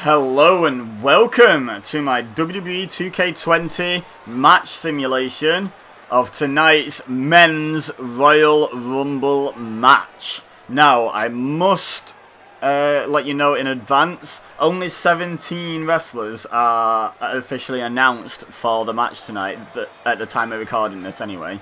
Hello and welcome to my WWE 2K20 match simulation of tonight's Men's Royal Rumble match. Now, I must let you know in advance, only 17 wrestlers are officially announced for the match tonight, at the time of recording this anyway.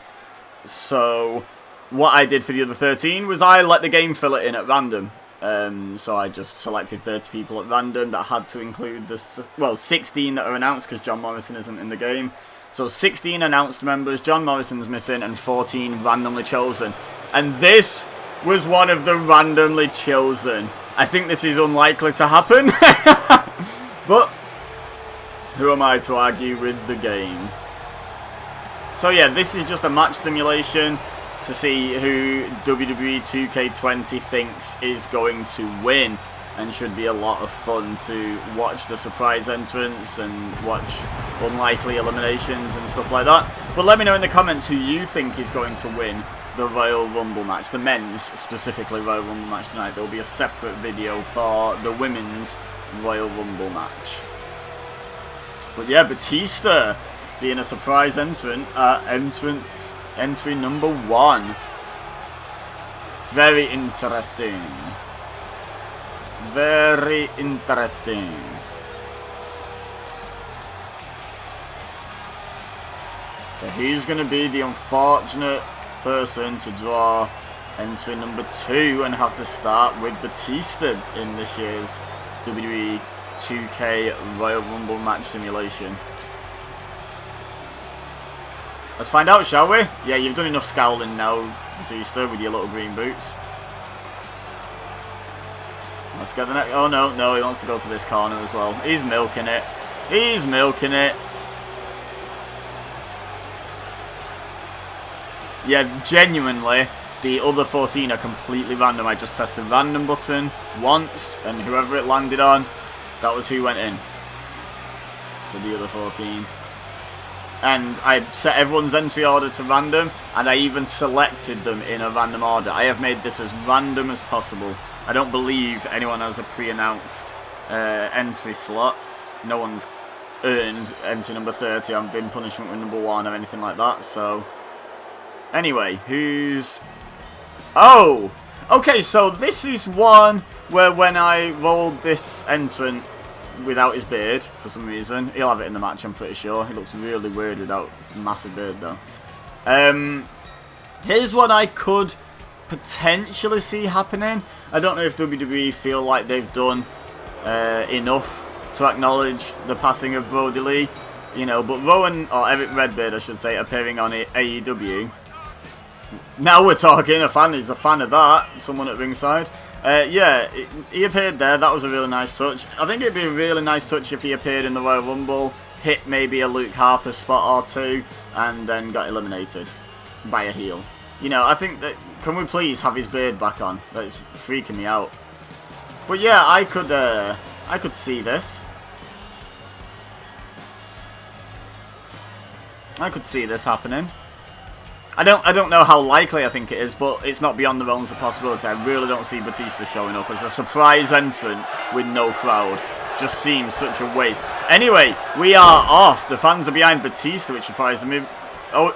So, what I did for the other 13 was I let the game fill it in at random. So I just selected 30 people at random that had to include the 16 that are announced because John Morrison isn't in the game. So 16 announced members, John Morrison's missing, and 14 randomly chosen. And this was one of the randomly chosen. I think this is unlikely to happen, but who am I to argue with the game? So yeah, this is just a match simulation to see who WWE 2K20 thinks is going to win, and should be a lot of fun to watch the surprise entrance and watch unlikely eliminations and stuff like that. But let me know in the comments who you think is going to win the Royal Rumble match, the men's specifically Royal Rumble match tonight. There will be a separate video for the women's Royal Rumble match. But yeah, Batista being a surprise entrant at entry number 1. Very interesting. Very interesting. So he's going to be the unfortunate person to draw entry number 2 and have to start with Batista in this year's WWE 2K Royal Rumble match simulation. Let's find out, shall we? Yeah, you've done enough scowling now, Batista, with your little green boots. Let's get the next... Oh, no, he wants to go to this corner as well. He's milking it. He's milking it. Yeah, genuinely, the other 14 are completely random. I just pressed the random button once, and whoever it landed on, that was who went in for the other 14. And I set everyone's entry order to random, and I even selected them in a random order. I have made this as random as possible. I don't believe anyone has a pre-announced entry slot. No one's earned entry number 30. I've been punishment with number 1 or anything like that. So, anyway, who's... Oh! Okay, so this is one where when I rolled this entrant without his beard, for some reason. He'll have it in the match, I'm pretty sure. He looks really weird without a massive beard, though. Here's what I could potentially see happening. I don't know if WWE feel like they've done enough to acknowledge the passing of Brody Lee. You know, but Rowan, or Eric Redbeard, I should say, appearing on AEW. Now we're talking. A fan is a fan of that. Someone at ringside. Yeah, he appeared there. That was a really nice touch. I think it'd be a really nice touch if he appeared in the Royal Rumble, hit maybe a Luke Harper spot or 2, and then got eliminated by a heel. You know, I think that... Can we please have his beard back on? That's freaking me out. But yeah, I could see this. I could see this happening. I don't know how likely I think it is, but it's not beyond the realms of possibility. I really don't see Batista showing up as a surprise entrant with no crowd. Just seems such a waste. Anyway, we are off. The fans are behind Batista, which surprises me. Oh,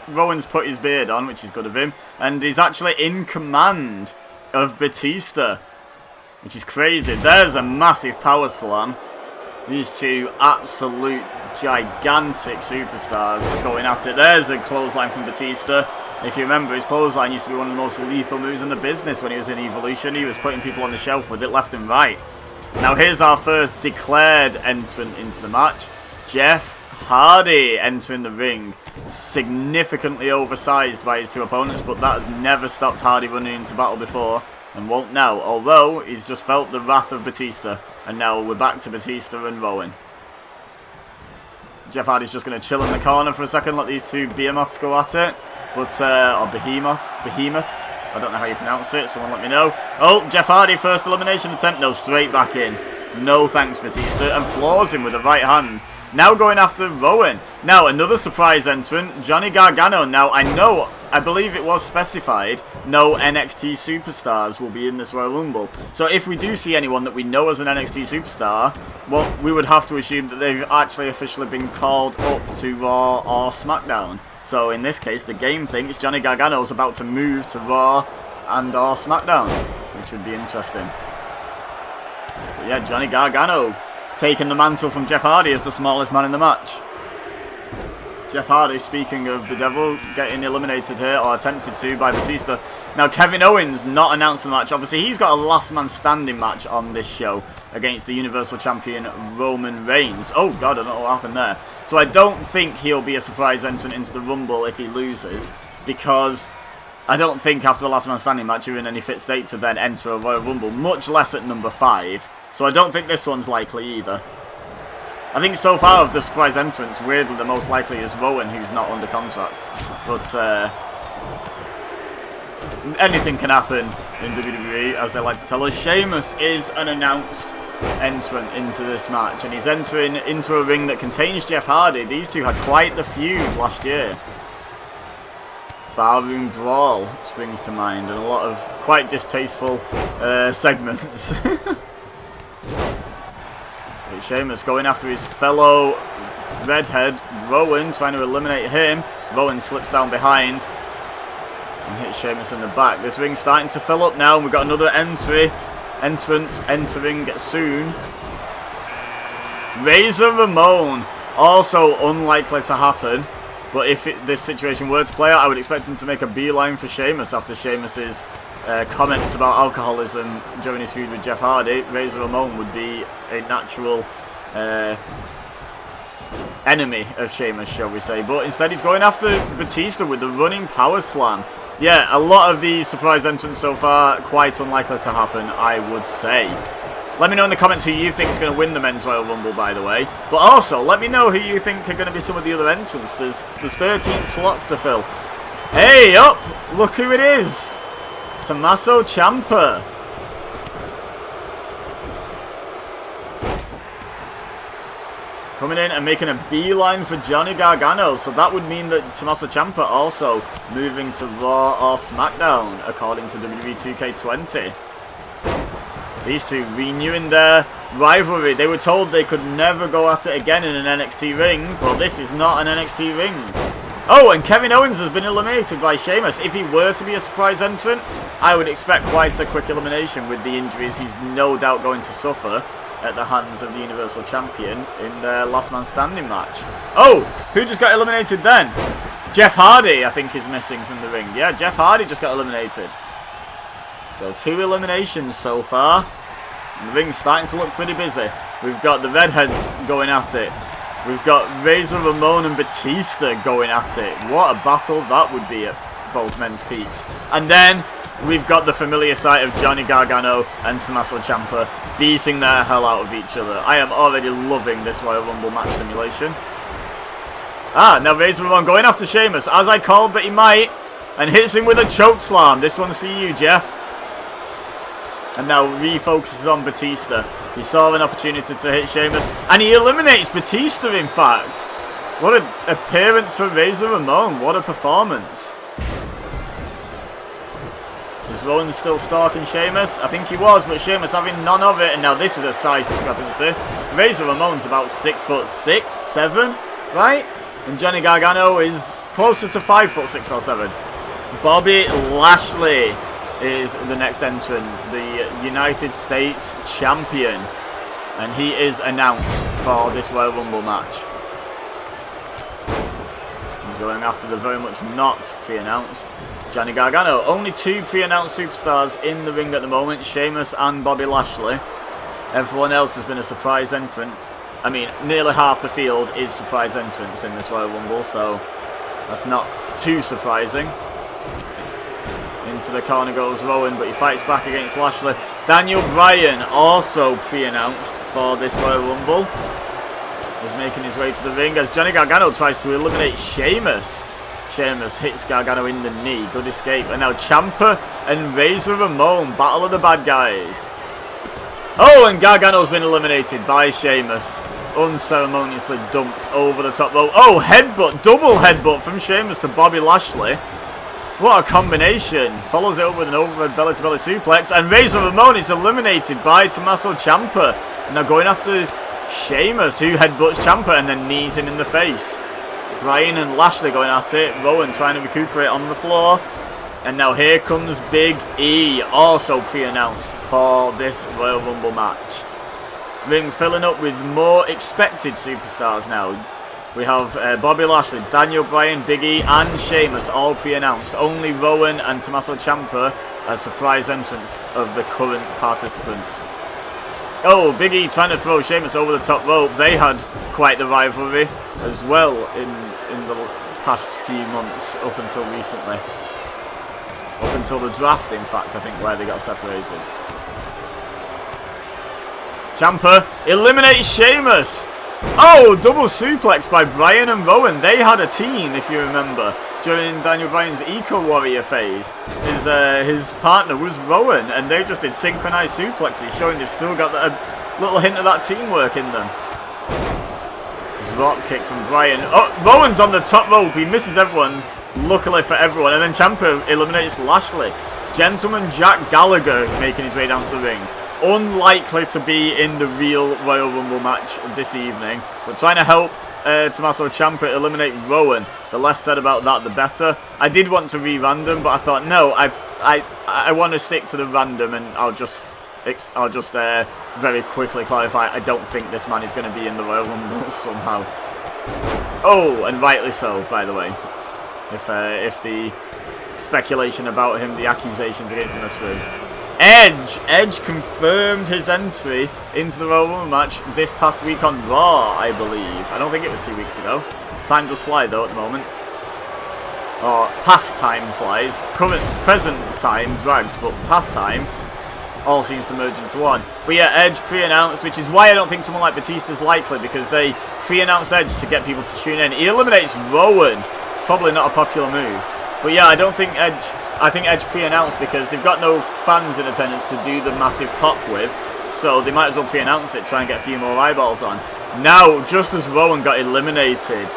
Rowan's put his beard on, which is good of him, and he's actually in command of Batista, which is crazy. There's a massive power slam. These two absolute gigantic superstars going at it. There's a clothesline from Batista. If you remember, his clothesline used to be one of the most lethal moves in the business when he was in Evolution. He was putting people on the shelf with it left and right. Now here's our first declared entrant into the match. Jeff Hardy entering the ring. Significantly oversized by his two opponents, but that has never stopped Hardy running into battle before, and won't now. Although, he's just felt the wrath of Batista, and now we're back to Batista and Rowan. Jeff Hardy's just going to chill in the corner for a second, let these two behemoths go at it. But, or behemoths. I don't know how you pronounce it, someone let me know. Oh, Jeff Hardy, first elimination attempt. No, straight back in. No thanks, Batista. And floors him with a right hand. Now going after Rowan. Now, another surprise entrant, Johnny Gargano. Now, I know I believe it was specified no NXT superstars will be in this Royal Rumble. So if we do see anyone that we know as an NXT superstar, well, we would have to assume that they've actually officially been called up to Raw or SmackDown. So in this case, the game thinks Johnny Gargano's about to move to Raw and or SmackDown, which would be interesting. But yeah, Johnny Gargano taking the mantle from Jeff Hardy as the smallest man in the match. Jeff Hardy, speaking of the Devil, getting eliminated here, or attempted to, by Batista. Now, Kevin Owens not announced the match. Obviously, he's got a last man standing match on this show against the Universal Champion Roman Reigns. Oh, God, I don't know what happened there. So I don't think he'll be a surprise entrant into the Rumble if he loses, because I don't think after the last man standing match you're in any fit state to then enter a Royal Rumble, much less at number 5. So I don't think this one's likely either. I think so far of the surprise entrants, weirdly the most likely is Rowan, who's not under contract. But anything can happen in WWE, as they like to tell us. Sheamus is an announced entrant into this match, and he's entering into a ring that contains Jeff Hardy. These two had quite the feud last year. Barroom Brawl springs to mind, and a lot of quite distasteful segments. Sheamus going after his fellow redhead, Rowan, trying to eliminate him. Rowan slips down behind and hits Sheamus in the back. This ring's starting to fill up now, and we've got another entrant entering soon. Razor Ramon, also unlikely to happen, but if this situation were to play out, I would expect him to make a beeline for Sheamus after Sheamus's comments about alcoholism during his feud with Jeff Hardy. Razor Ramon would be a natural enemy of Sheamus, shall we say. But instead he's going after Batista with the running power slam. Yeah, a lot of these surprise entrants so far quite unlikely to happen, I would say. Let me know in the comments who you think is going to win the Men's Royal Rumble, by the way. But also, let me know who you think are going to be some of the other entrants. There's 13 slots to fill. Hey, up! Look who it is! Tommaso Ciampa. Coming in and making a beeline for Johnny Gargano. So that would mean that Tommaso Ciampa also moving to Raw or SmackDown, according to WWE 2K20. These two renewing their rivalry. They were told they could never go at it again in an NXT ring. Well, this is not an NXT ring. Oh, and Kevin Owens has been eliminated by Sheamus. If he were to be a surprise entrant, I would expect quite a quick elimination with the injuries he's no doubt going to suffer at the hands of the Universal Champion in their last man standing match. Oh, who just got eliminated then? Jeff Hardy, I think, is missing from the ring. Yeah, Jeff Hardy just got eliminated. So 2 eliminations so far. And the ring's starting to look pretty busy. We've got the Redheads going at it. We've got Razor Ramon and Batista going at it. What a battle that would be at both men's peaks. And then we've got the familiar sight of Johnny Gargano and Tommaso Ciampa beating the hell out of each other. I am already loving this Royal Rumble match simulation. Ah, now Razor Ramon going after Sheamus, as I called that he might, and hits him with a choke slam. This one's for you, Jeff. And now refocuses on Batista. He saw an opportunity to hit Sheamus, and he eliminates Batista, in fact. What an appearance for Razor Ramon. What a performance. Is Rowan still stalking Sheamus? I think he was, but Sheamus having none of it. And now this is a size discrepancy. Razor Ramon's about 6'6", 7, right? And Johnny Gargano is closer to 5'6" or 7. Bobby Lashley is the next entrant, the United States Champion. And he is announced for this Royal Rumble match. He's going after the very much not pre-announced Johnny Gargano. Only 2 pre-announced superstars in the ring at the moment, Sheamus and Bobby Lashley. Everyone else has been a surprise entrant. I mean, nearly half the field is surprise entrants in this Royal Rumble, so that's not too surprising. Into the corner goes Rowan, but he fights back against Lashley. Daniel Bryan, also pre-announced for this Royal Rumble, is making his way to the ring as Johnny Gargano tries to eliminate Sheamus. Sheamus hits Gargano in the knee. Good escape. And now Ciampa and Razor Ramon, battle of the bad guys. Oh, and Gargano's been eliminated by Sheamus. Unceremoniously dumped over the top rope. Oh, headbutt, double headbutt from Sheamus to Bobby Lashley. What a combination. Follows it up with an overhead belly-to-belly suplex. And Razor Ramon is eliminated by Tommaso Ciampa. Now going after Sheamus, who headbutts Ciampa and then knees him in the face. Bryan and Lashley going at it. Rowan trying to recuperate on the floor. And now here comes Big E, also pre-announced for this Royal Rumble match. Ring filling up with more expected superstars now. We have Bobby Lashley, Daniel Bryan, Big E and Sheamus all pre-announced. Only Rowan and Tommaso Ciampa as surprise entrants of the current participants. Oh, Big E trying to throw Sheamus over the top rope. They had quite the rivalry as well in the past few months up until recently. Up until the draft, in fact, I think, where they got separated. Ciampa eliminates Sheamus. Oh, double suplex by Bryan and Rowan. They had a team, if you remember, during Daniel Bryan's Eco Warrior phase. His partner was Rowan, and they just did synchronized suplexes, showing they've still got a little hint of that teamwork in them. Drop kick from Bryan. Oh, Rowan's on the top rope. He misses everyone, luckily for everyone. And then Ciampa eliminates Lashley. Gentleman Jack Gallagher making his way down to the ring. Unlikely to be in the real Royal Rumble match this evening, but trying to help Tommaso Ciampa eliminate Rowan. The less said about that, the better. I did want to re-random, but I thought no, I want to stick to the random, and I'll just very quickly clarify. I don't think this man is going to be in the Royal Rumble somehow. Oh, and rightly so, by the way. If the speculation about him, the accusations against him are true. Edge confirmed his entry into the Royal Rumble match this past week on Raw, I believe. I don't think it was 2 weeks ago. Time does fly though at the moment. Or past time flies. Present time drags, but past time all seems to merge into one. But yeah, Edge pre-announced, which is why I don't think someone like Batista's likely, because they pre-announced Edge to get people to tune in. He eliminates Rowan. Probably not a popular move. But yeah, I think Edge pre-announced because they've got no fans in attendance to do the massive pop with, so they might as well pre-announce it, try and get a few more eyeballs on. Now, just as Rowan got eliminated,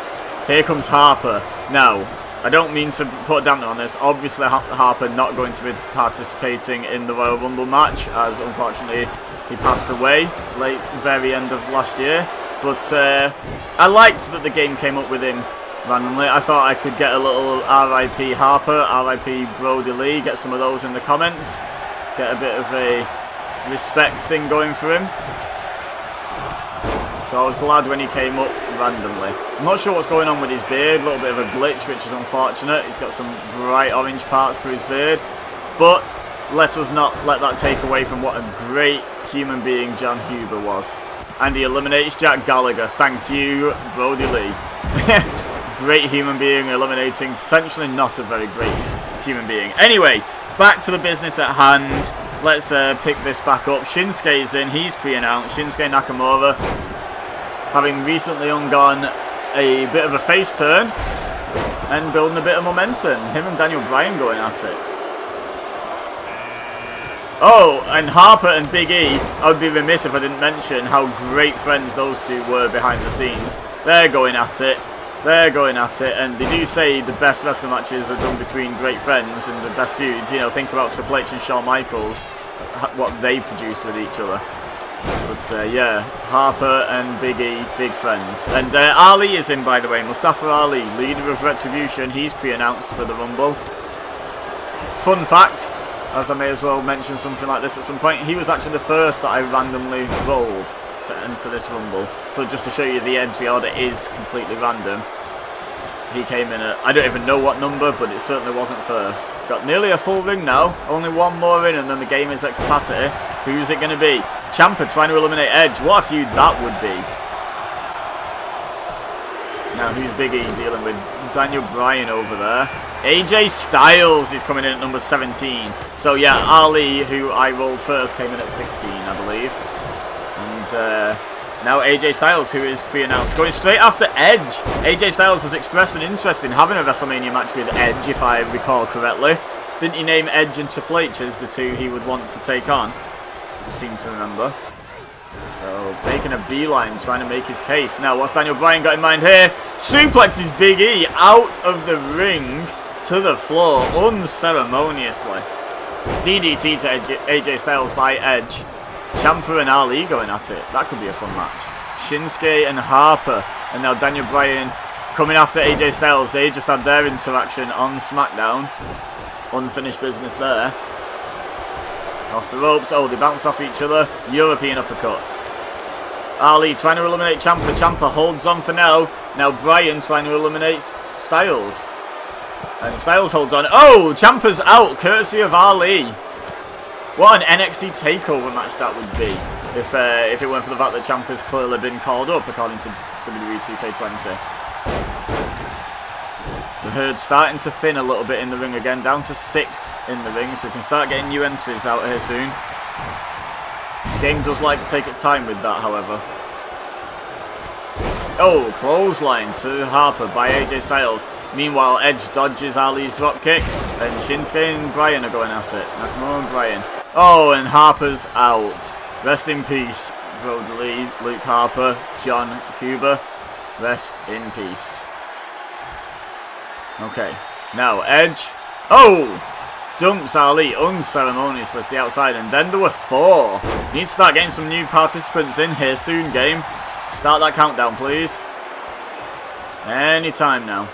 here comes Harper. Now, I don't mean to put a dampener on this. Obviously, Harper not going to be participating in the Royal Rumble match, as unfortunately he passed away very end of last year. But I liked that the game came up with him randomly. I thought I could get a little RIP Harper, RIP Brody Lee, get some of those in the comments, get a bit of a respect thing going for him. So I was glad when he came up randomly. I'm not sure what's going on with his beard, a little bit of a glitch, which is unfortunate. He's got some bright orange parts to his beard, but let us not let that take away from what a great human being John Huber was. And he eliminates Jack Gallagher. Thank you, Brody Lee. Great human being eliminating potentially not a very great human being. Anyway, back to the business at hand. Let's pick this back up. Shinsuke's in. He's pre-announced. Shinsuke Nakamura, having recently undergone a bit of a face turn and building a bit of momentum. Him and Daniel Bryan going at it. Oh, and Harper and Big E, I would be remiss if I didn't mention how great friends those two were behind the scenes. They're going at it. They're going at it, and they do say the best wrestling matches are done between great friends and the best feuds. You know, think about Triple H and Shawn Michaels, what they produced with each other. But yeah, Harper and Big E, big friends. And Ali is in, by the way. Mustafa Ali, leader of Retribution. He's pre-announced for the Rumble. Fun fact, as I may as well mention something like this at some point, he was actually the first that I randomly rolled to enter this Rumble. So just to show you, the entry order is completely random. He came in at, I don't even know what number, but it certainly wasn't first. Got nearly a full ring now, only one more in and then the game is at capacity. Who's it going to be? Ciampa trying to eliminate Edge. What a feud that would be. Now who's Big E dealing with? Daniel Bryan over there. AJ Styles is coming in at number 17. So yeah, Ali, who I rolled first, came in at 16, I believe. And now AJ Styles, who is pre-announced, going straight after Edge. AJ Styles has expressed an interest in having a WrestleMania match with Edge, if I recall correctly. Didn't he name Edge and Triple H as the two he would want to take on? I seem to remember. So, making a beeline, trying to make his case. Now, what's Daniel Bryan got in mind here? Suplexes Big E out of the ring. to the floor unceremoniously. DDT to AJ Styles by Edge. Ciampa and Ali going at it. That could be a fun match. Shinsuke and Harper. And now Daniel Bryan coming after AJ Styles. They just had their interaction on SmackDown. Unfinished business there. Off the ropes. Oh, they bounce off each other. European uppercut. Ali trying to eliminate Ciampa. Ciampa holds on for now. Now Bryan trying to eliminate Styles. And Styles holds on. Oh, Ciampa's out, courtesy of Ali. What an NXT TakeOver match that would be if it weren't for the fact that Ciampa's clearly been called up, according to WWE 2K20. The herd's starting to thin a little bit in the ring again, down to 6 in the ring, so we can start getting new entries out here soon. The game does like to take its time with that, however. Oh, clothesline to Harper by AJ Styles. Meanwhile, Edge dodges Ali's dropkick, and Shinsuke and Bryan are going at it. Nakamura and Bryan. Oh, and Harper's out. Rest in peace, Brody Lee, Luke Harper, John Huber. Rest in peace. Okay, now Edge. Oh! Dumps Ali unceremoniously to the outside, and then there were 4. Need to start getting some new participants in here soon, game. Start that countdown, please. Anytime now.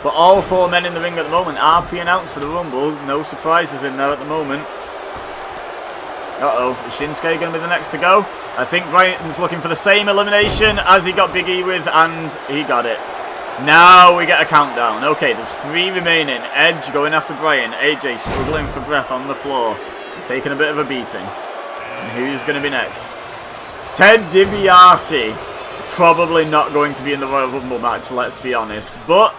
But all 4 men in the ring at the moment are pre-announced for the Rumble. No surprises in there at the moment. Uh-oh, is Shinsuke going to be the next to go? I think Bryan's looking for the same elimination as he got Big E with, and he got it. Now we get a countdown. Okay, there's 3 remaining. Edge going after Bryan. AJ struggling for breath on the floor. He's taking a bit of a beating. And who's going to be next? Ted DiBiase. Probably not going to be in the Royal Rumble match, let's be honest. But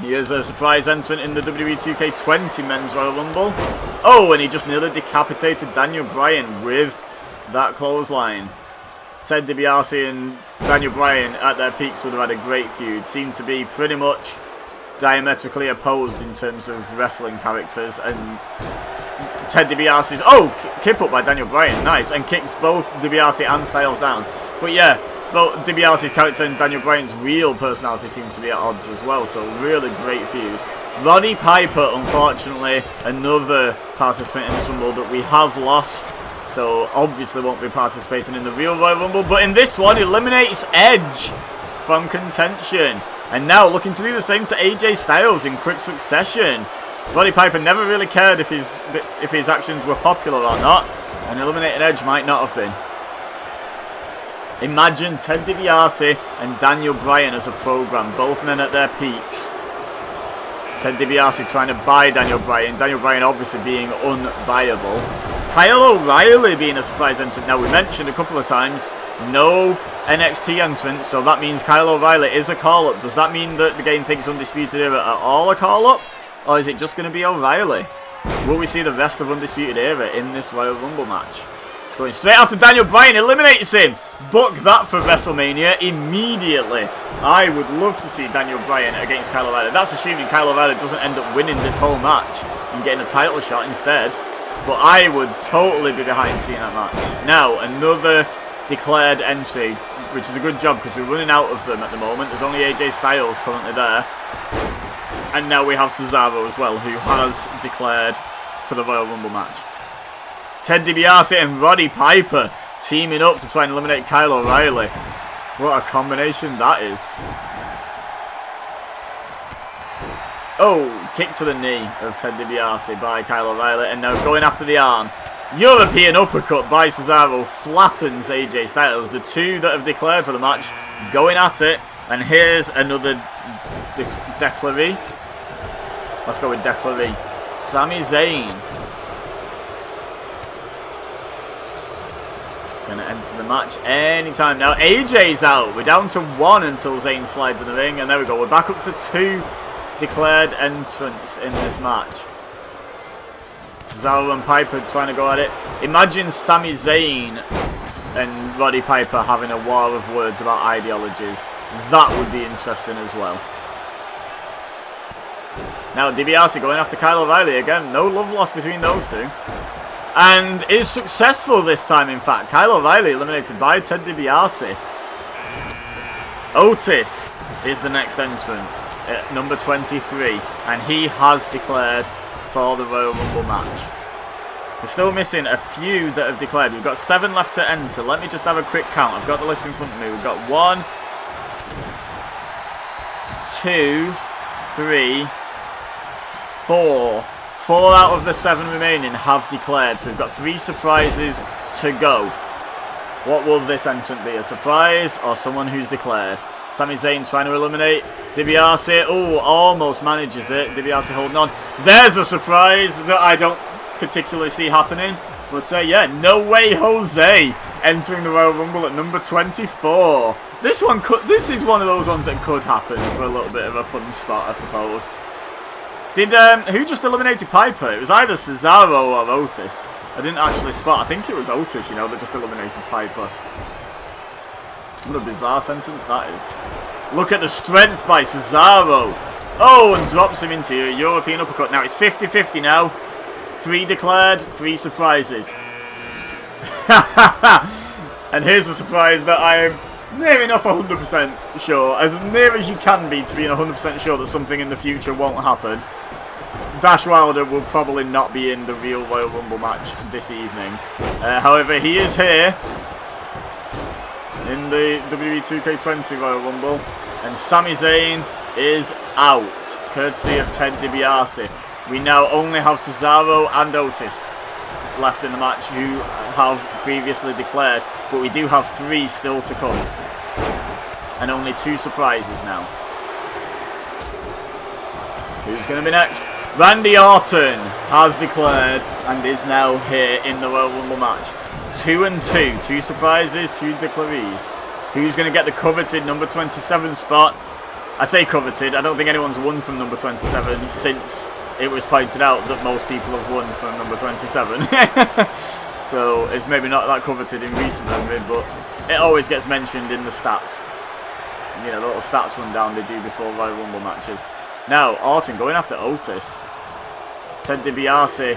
he is a surprise entrant in the WWE 2K20 Men's Royal Rumble. Oh, and he just nearly decapitated Daniel Bryan with that clothesline. Ted DiBiase and Daniel Bryan at their peaks would have had a great feud. Seemed to be pretty much diametrically opposed in terms of wrestling characters. And Ted DiBiase's... Oh, kip up by Daniel Bryan. Nice. And kicks both DiBiase and Styles down. But yeah, both DiBiase's character and Daniel Bryan's real personality seem to be at odds as well. So really great feud. Roddy Piper, unfortunately, another participant in this Rumble that we have lost. So obviously won't be participating in the real Royal Rumble. But in this one, eliminates Edge from contention. And now looking to do the same to AJ Styles in quick succession. Roddy Piper never really cared if his actions were popular or not. And eliminating Edge might not have been. Imagine Ted DiBiase and Daniel Bryan as a program. Both men at their peaks. Ted DiBiase trying to buy Daniel Bryan. Daniel Bryan obviously being unbuyable. Kyle O'Reilly being a surprise entrant. Now, we mentioned a couple of times, no NXT entrant, so that means Kyle O'Reilly is a call-up. Does that mean that the game thinks Undisputed Era are all a call-up? Or is it just going to be O'Reilly? Will we see the rest of Undisputed Era in this Royal Rumble match? It's going straight after Daniel Bryan, eliminates him! Book that for WrestleMania immediately. I would love to see Daniel Bryan against Kyle O'Reilly. That's assuming Kyle O'Reilly doesn't end up winning this whole match and getting a title shot instead. But I would totally be behind seeing that match. Now, another declared entry, which is a good job because we're running out of them at the moment. There's only AJ Styles currently there. And now we have Cesaro as well, who has declared for the Royal Rumble match. Ted DiBiase and Roddy Piper teaming up to try and eliminate Kyle O'Reilly. What a combination that is. Oh, kick to the knee of Ted DiBiase by Kyle O'Reilly, and now going after the arm. European uppercut by Cesaro flattens AJ Styles. The 2 that have declared for the match going at it, and here's another declaree. Let's go with declaree. Sami Zayn. Going to enter the match anytime now. AJ's out. We're down to 1 until Zayn slides in the ring, and there we go. We're back up to 2 declared entrants in this match. Cesaro and Piper trying to go at it. Imagine Sami Zayn and Roddy Piper having a war of words about ideologies. That would be interesting as well. Now DiBiase going after Kyle O'Reilly again. No love lost between those two. And is successful this time, in fact. Kyle O'Reilly eliminated by Ted DiBiase. Otis is the next entrant at number 23, and he has declared for the Royal Rumble match. We're still missing a few that have declared. We've got 7 left to enter. Let me just have a quick count. I've got the list in front of me. We've got 1, 2, 3, 4. 4 out of the 7 remaining have declared. So we've got 3 surprises to go. What will this entrant be? A surprise or someone who's declared? Sami Zayn trying to eliminate DiBiase. Oh, almost manages it. DiBiase holding on. There's a surprise that I don't particularly see happening. But yeah, No Way Jose entering the Royal Rumble at number 24. This is one of those ones that could happen for a little bit of a fun spot, I suppose. Who just eliminated Piper? It was either Cesaro or Otis. I didn't actually spot. I think it was Otis, you know, that just eliminated Piper. What a bizarre sentence that is. Look at the strength by Cesaro. Oh, and drops him into a European uppercut. Now it's 50-50 now. 3 declared, 3 surprises. And here's the surprise that I am near enough 100% sure, as near as you can be to being 100% sure that something in the future won't happen. Dash Wilder will probably not be in the real Royal Rumble match this evening. However, he is here in the WWE 2K20 Royal Rumble, and Sami Zayn is out, courtesy of Ted DiBiase. We now only have Cesaro and Otis left in the match who have previously declared, but we do have 3 still to come, and only 2 surprises now. Who's going to be next? Randy Orton has declared and is now here in the Royal Rumble match. 2 and 2. 2 surprises, 2 declarees. Who's going to get the coveted number 27 spot? I say coveted. I don't think anyone's won from number 27 since it was pointed out that most people have won from number 27. So it's maybe not that coveted in recent memory, but it always gets mentioned in the stats. You know, the little stats rundown they do before Royal Rumble matches. Now, Orton going after Otis. Ted DiBiase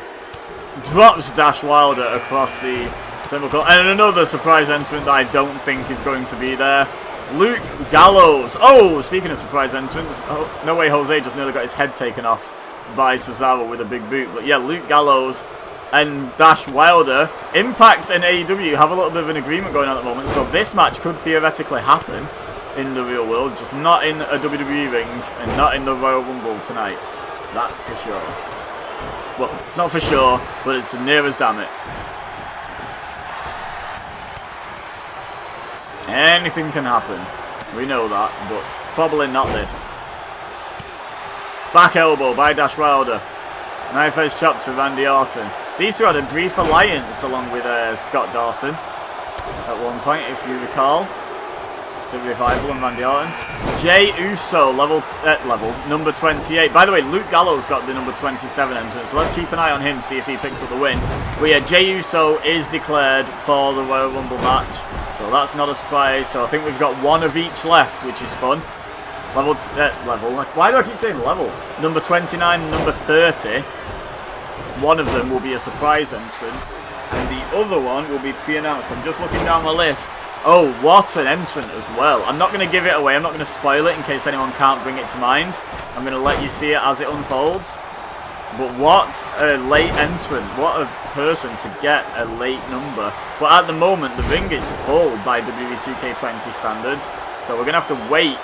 drops Dash Wilder across the turnbuckle. And another surprise entrant that I don't think is going to be there. Luke Gallows. Oh, speaking of surprise entrants, No Way Jose just nearly got his head taken off by Cesaro with a big boot. But yeah, Luke Gallows and Dash Wilder. Impact and AEW have a little bit of an agreement going on at the moment. So this match could theoretically happen in the real world, just not in a WWE ring and not in the Royal Rumble tonight. That's for sure. Well, it's not for sure, but it's near as damn it. Anything can happen. We know that, but probably not this. Back elbow by Dash Wilder. Knife edge chop to Randy Orton. These two had a brief alliance along with Scott Dawson at one point, if you recall. The revival and Randy Orton. Jey Uso, level number 28. By the way, Luke Gallows got the number 27 entrance, so let's keep an eye on him, see if he picks up the win. But yeah, Jey Uso is declared for the Royal Rumble match, so that's not a surprise. So I think we've got 1 of each left, which is fun. Why do I keep saying level? Number 29 and number 30. One of them will be a surprise entrant, and the other one will be pre-announced. I'm just looking down the list. Oh, what an entrant as well. I'm not going to give it away. I'm not going to spoil it in case anyone can't bring it to mind. I'm going to let you see it as it unfolds. But what a late entrant. What a person to get a late number. But at the moment, the ring is full by WWE 2K20 standards. So we're going to have to wait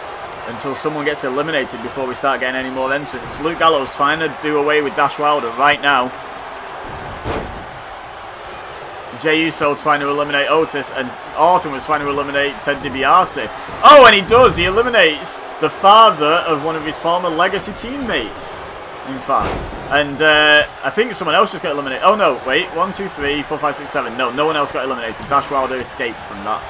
until someone gets eliminated before we start getting any more entrants. Luke Gallows trying to do away with Dash Wilder right now. Jey Uso trying to eliminate Otis, and Orton was trying to eliminate Ted DiBiase. Oh, and he does. He eliminates the father of one of his former Legacy teammates, in fact. And I think someone else just got eliminated. Oh, no. Wait. 1, 2, 3, 4, 5, 6, 7. No, no one else got eliminated. Dash Wilder escaped from that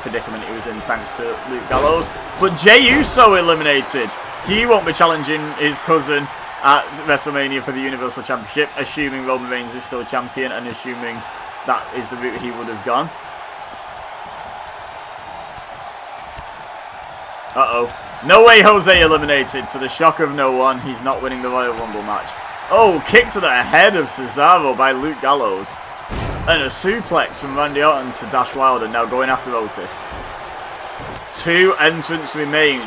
predicament he was in thanks to Luke Gallows. But Jey Uso eliminated. He won't be challenging his cousin at WrestleMania for the Universal Championship, assuming Roman Reigns is still champion and assuming that is the route he would have gone. Uh-oh. No Way Jose eliminated, to the shock of no one. He's not winning the Royal Rumble match. Oh, kick to the head of Cesaro by Luke Gallows. And a suplex from Randy Orton to Dash Wilder, now going after Otis. 2 entrants remain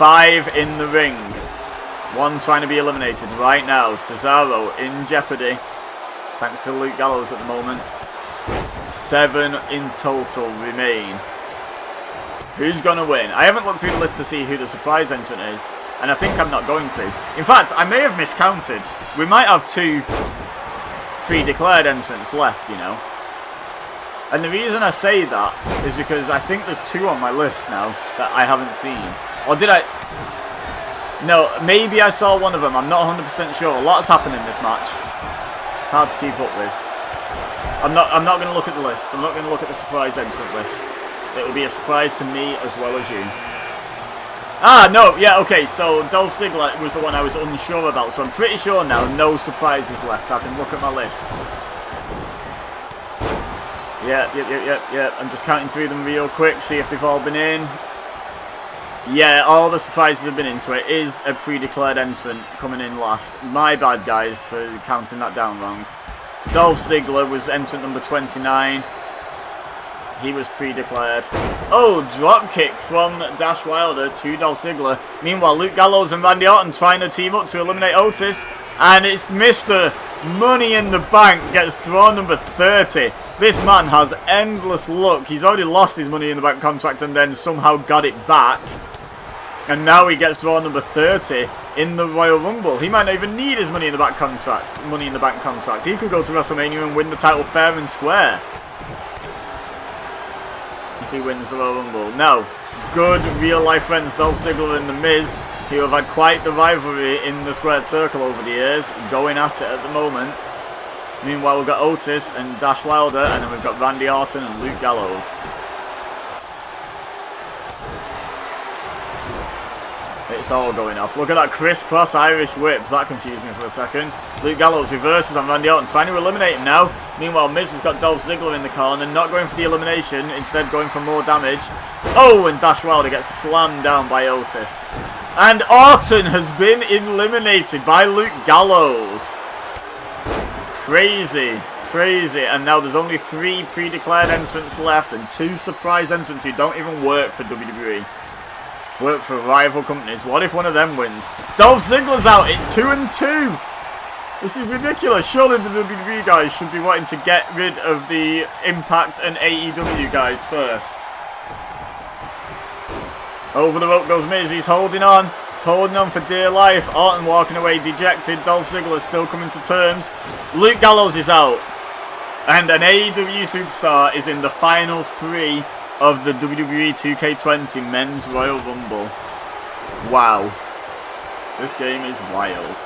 5 in the ring. 1 trying to be eliminated right now. Cesaro in jeopardy, thanks to Luke Gallows at the moment. 7 in total remain. Who's going to win? I haven't looked through the list to see who the surprise entrant is, and I think I'm not going to. In fact, I may have miscounted. We might have 2 pre-declared entrants left, you know. And the reason I say that is because I think there's 2 on my list now that I haven't seen. Or did I? No, maybe I saw one of them. I'm not 100% sure. A lot's happened in this match. Hard to keep up with. I'm not going to look at the list. I'm not going to look at the surprise entrant list. It will be a surprise to me as well as you. Ah, no, yeah, okay, so Dolph Ziggler was the one I was unsure about, so I'm pretty sure now no surprises left. I can look at my list. Yeah. I'm just counting through them real quick, see if they've all been in. Yeah, all the surprises have been in, so it is a pre-declared entrant coming in last. My bad, guys, for counting that down wrong. Dolph Ziggler was entrant number 29. He was pre-declared. Oh, dropkick from Dash Wilder to Dolph Ziggler. Meanwhile, Luke Gallows and Randy Orton trying to team up to eliminate Otis. And it's Mr. Money in the Bank gets draw number 30. This man has endless luck. He's already lost his Money in the Bank contract and then somehow got it back. And now he gets draw number 30 in the Royal Rumble. He might not even need his Money in the Bank contract. He could go to WrestleMania and win the title fair and square. If he wins the Royal Rumble. Now, good real-life friends Dolph Ziggler and The Miz, who have had quite the rivalry in the squared circle over the years, going at it at the moment. Meanwhile, we've got Otis and Dash Wilder, and then we've got Randy Orton and Luke Gallows. It's all going off. Look at that crisscross Irish whip. That confused me for a second. Luke Gallows reverses on Randy Orton, trying to eliminate him now. Meanwhile, Miz has got Dolph Ziggler in the corner, not going for the elimination, instead going for more damage. Oh, and Dash Wilder gets slammed down by Otis. And Orton has been eliminated by Luke Gallows. Crazy. And now there's only 3 pre-declared entrants left and 2 surprise entrants who don't even work for WWE. Work for rival companies. What if one of them wins? Dolph Ziggler's out. It's 2-2. This is ridiculous. Surely the WWE guys should be wanting to get rid of the Impact and AEW guys first. Over the rope goes Miz. He's holding on. He's holding on for dear life. Orton walking away dejected. Dolph Ziggler still coming to terms. Luke Gallows is out. And an AEW superstar is in the final 3 of the WWE 2K20 Men's Royal Rumble. Wow. This game is wild.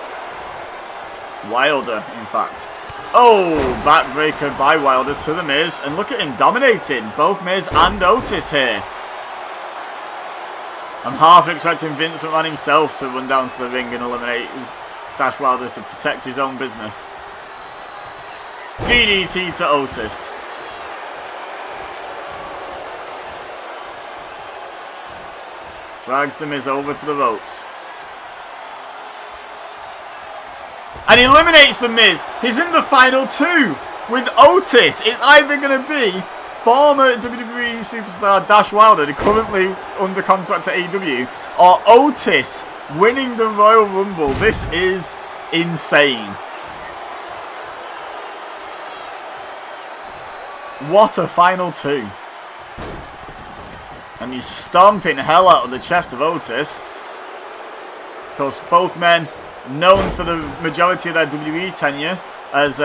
Wilder, in fact. Oh, backbreaker by Wilder to the Miz. And look at him dominating both Miz and Otis here. I'm half expecting Vince McMahon himself to run down to the ring and eliminate Dash Wilder to protect his own business. DDT to Otis. Drags the Miz over to the ropes. And eliminates the Miz. He's in the final 2 with Otis. It's either going to be former WWE superstar Dash Wilder, currently under contract to AEW, or Otis winning the Royal Rumble. This is insane. What a final 2. And he's stomping hell out of the chest of Otis. Of course, both men known for the majority of their WWE tenure as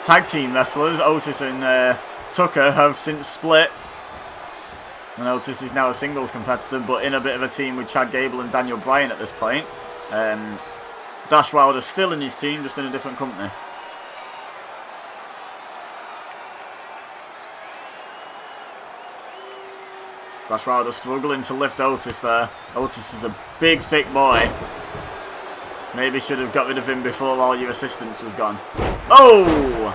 tag team wrestlers. Otis and Tucker have since split. And Otis is now a singles competitor, but in a bit of a team with Chad Gable and Daniel Bryan at this point. Dash Wilder's still in his team, just in a different company. Dash Wilder struggling to lift Otis there. Otis is a big, thick boy. Maybe should have got rid of him before all your assistance was gone. Oh!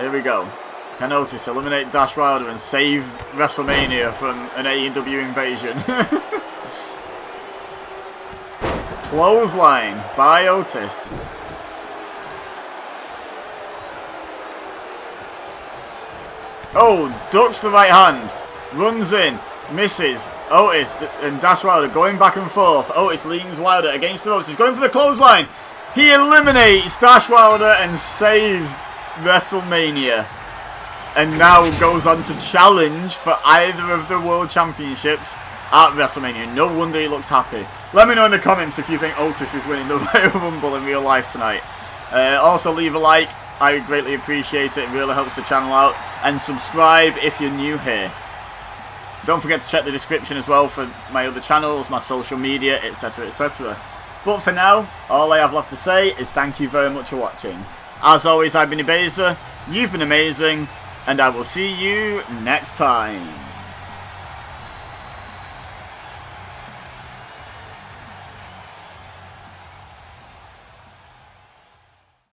Here we go. Can Otis eliminate Dash Wilder and save WrestleMania from an AEW invasion? Clothesline by Otis. Oh, ducks the right hand. runs in, misses. Otis and Dash Wilder going back and forth. Otis leans Wilder against the ropes. He's going for the clothesline. He eliminates Dash Wilder and saves WrestleMania. And now goes on to challenge for either of the World Championships at WrestleMania. No wonder he looks happy. Let me know in the comments if you think Otis is winning the Royal Rumble in real life tonight. Also leave a like. I greatly appreciate it. It really helps the channel out. And subscribe if you're new here. Don't forget to check the description as well for my other channels, my social media, etc, etc. But for now, all I have left to say is thank you very much for watching. As always, I've been Ibeza, you've been amazing, and I will see you next time.